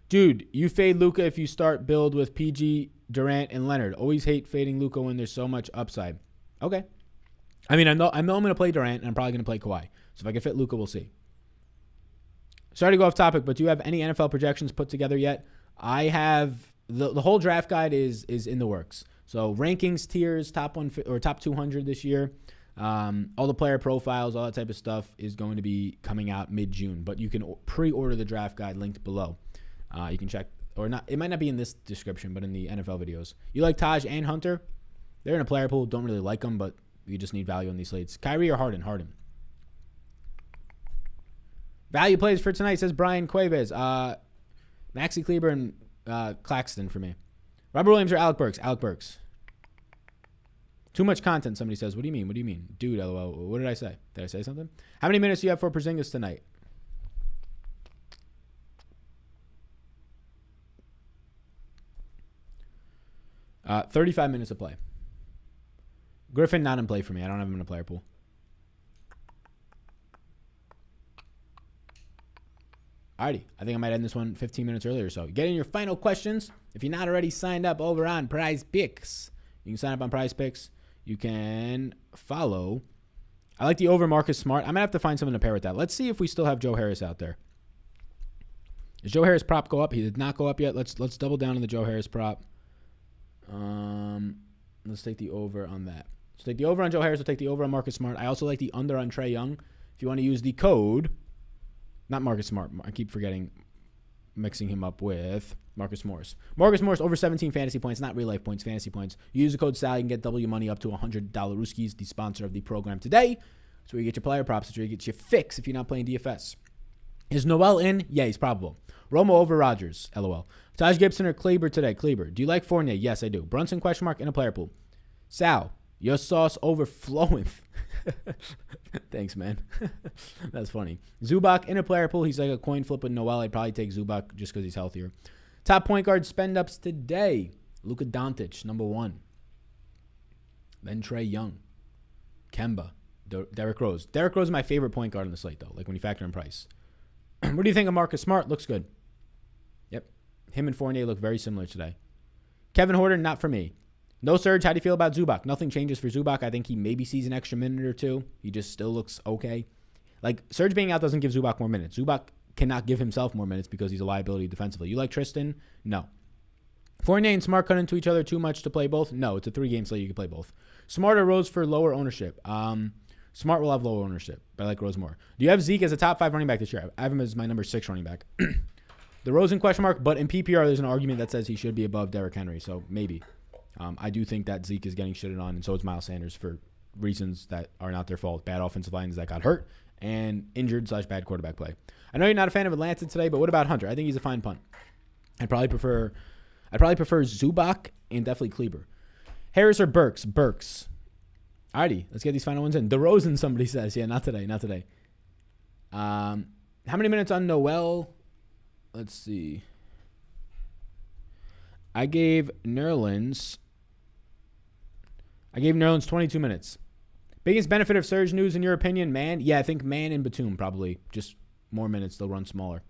Dude, you fade Luka if you start build with PG, Durant, and Leonard. Always hate fading Luka when there's so much upside. Okay. I mean, I know I'm going to play Durant, and I'm probably going to play Kawhi. So if I can fit Luka, we'll see. Sorry to go off topic, but do you have any NFL projections put together yet? I have the whole draft guide is in the works. So rankings, tiers, top 200 this year. All the player profiles, all that type of stuff is going to be coming out mid-June. But you can pre-order the draft guide linked below. You can check, or not. It might not be in this description, but in the NFL videos. You like Taj and Hunter? They're in a player pool. Don't really like them, but you just need value on these slates. Kyrie or Harden? Harden. Value plays for tonight, says Brian Cuevas. Maxi Kleber and Claxton for me. Robert Williams or Alec Burks? Alec Burks. Too much content, somebody says. What do you mean? What do you mean? Dude, LOL. What did I say? Did I say something? How many minutes do you have for Porzingis tonight? Uh, 35 minutes of play. Griffin, not in play for me. I don't have him in a player pool. Alrighty. I think I might end this one 15 minutes earlier or so. Get in your final questions. If you're not already signed up over on Prize Picks, you can sign up on Prize Picks. You can follow. I like the over Marcus Smart. I'm going to have to find something to pair with that. Let's see if we still have Joe Harris out there. Does Joe Harris prop go up? He did not go up yet. Let's double down on the Joe Harris prop. Let's take the over on that. So take the over on Joe Harris. We'll take the over on Marcus Smart. I also like the under on Trae Young. If you want to use the code, not Marcus Smart. I keep forgetting mixing him up with Marcus Morris. Marcus Morris over 17 fantasy points, not real life points, fantasy points. You use the code SAL, you can get double your money up to $100. Rooskies, the sponsor of the program today. That's where you get your player props. That's where you get your fix if you're not playing DFS. Is Noel in? Yeah, he's probable. Romo over Rodgers. LOL. Taj Gibson or Kleber today? Kleber. Do you like Fournier? Yes, I do. Brunson question mark in a player pool. Sal, your sauce overflowing. Thanks, man. That's funny. Zubac in a player pool. He's like a coin flip with Noel. I'd probably take Zubac just because he's healthier. Top point guard spend ups today. Luka Doncic, number 1. Then Trae Young. Kemba. Derrick Rose. Derrick Rose is my favorite point guard on the slate, though, like when you factor in price. What do you think of Marcus Smart? Looks good. Yep. Him and Fournier look very similar today. Kevin Horton, not for me. No Surge. How do you feel about Zubac? Nothing changes for Zubac. I think he maybe sees an extra minute or two. He just still looks okay. Like, Surge being out doesn't give Zubac more minutes. Zubac cannot give himself more minutes because he's a liability defensively. You like Tristan? No. Fournier and Smart cut into each other too much to play both? No, it's a 3-game slate. You can play both. Smart or Rose for lower ownership? Smart will have lower ownership, but I like Rose more. Do you have Zeke as a top 5 running back this year? I have him as my number 6 running back. The Rose in question mark, but in PPR, there's an argument that says he should be above Derrick Henry, so maybe. I do think that Zeke is getting shitted on, and so is Miles Sanders for reasons that are not their fault. Bad offensive lines that got hurt and injured/bad quarterback play. I know you're not a fan of Atlanta today, but what about Hunter? I think he's a fine punt. I'd probably prefer Zubac and definitely Kleber. Harris or Burks? Burks. Alrighty, let's get these final ones in. DeRozan, somebody says. Yeah, not today. How many minutes on Noel? Let's see. I gave Nerlens 22 minutes. Biggest benefit of Surge news in your opinion, man? Yeah, I think Man and Batum probably. Just more minutes. They'll run smaller.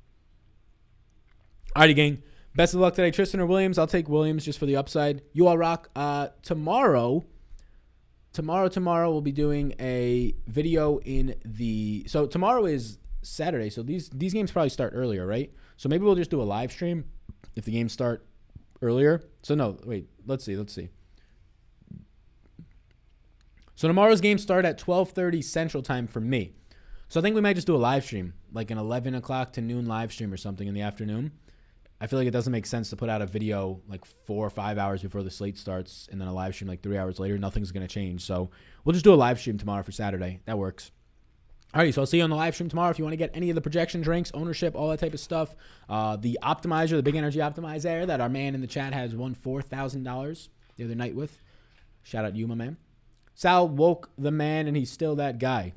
Alrighty, gang. Best of luck today. Tristan or Williams? I'll take Williams just for the upside. You all rock. Tomorrow we'll be doing a video so tomorrow is Saturday, so these games probably start earlier, right? So maybe we'll just do a live stream if the games start earlier. So no, wait, let's see. So tomorrow's games start at 12:30 Central Time for me. So I think we might just do a live stream, like an 11 o'clock to noon live stream or something in the afternoon. I feel like it doesn't make sense to put out a video like 4 or 5 hours before the slate starts and then a live stream like 3 hours later. Nothing's going to change. So we'll just do a live stream tomorrow for Saturday. That works. All right, so I'll see you on the live stream tomorrow. If you want to get any of the projections, ranks, ownership, all that type of stuff, the optimizer, the big energy optimizer that our man in the chat has won $4,000 the other night with. Shout out to you, my man. Sal woke the man, and he's still that guy.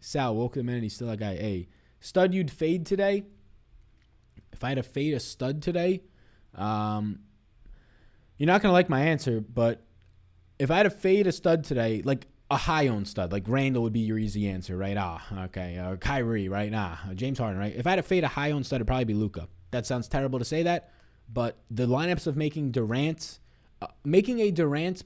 Sal woke the man, and he's still that guy. Hey, stud, you'd fade today? If I had to fade a stud today, you're not going to like my answer, but if I had to fade a stud today, like a high-owned stud, like Randall would be your easy answer, right? Okay. Kyrie, right? James Harden, right? If I had to fade a high-owned stud, it'd probably be Luka. That sounds terrible to say that, but the lineups of making a Durant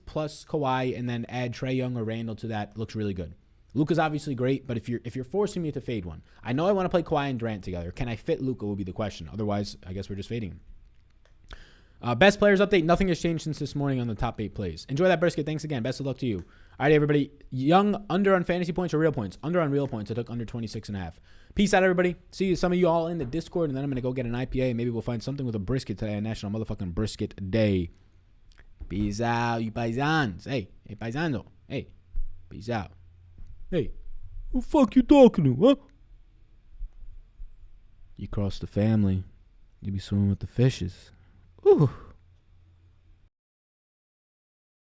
plus Kawhi and then add Trae Young or Randall to that looks really good. Luka's obviously great, but if you're forcing me to fade one, I know I want to play Kawhi and Durant together. Can I fit Luka will be the question. Otherwise, I guess we're just fading him. Best players update. Nothing has changed since this morning on the top 8 plays. Enjoy that brisket. Thanks again. Best of luck to you. All right, everybody. Young under on fantasy points or real points? Under on real points. I took under 26.5. Peace out, everybody. See some of you all in the Discord, and then I'm going to go get an IPA, and maybe we'll find something with a brisket today on National Motherfucking Brisket Day. Peace out, you paisans. Hey, paisano. Hey, peace out. Hey, who the fuck you talking to, huh? You cross the family, you be swimming with the fishes. Ooh.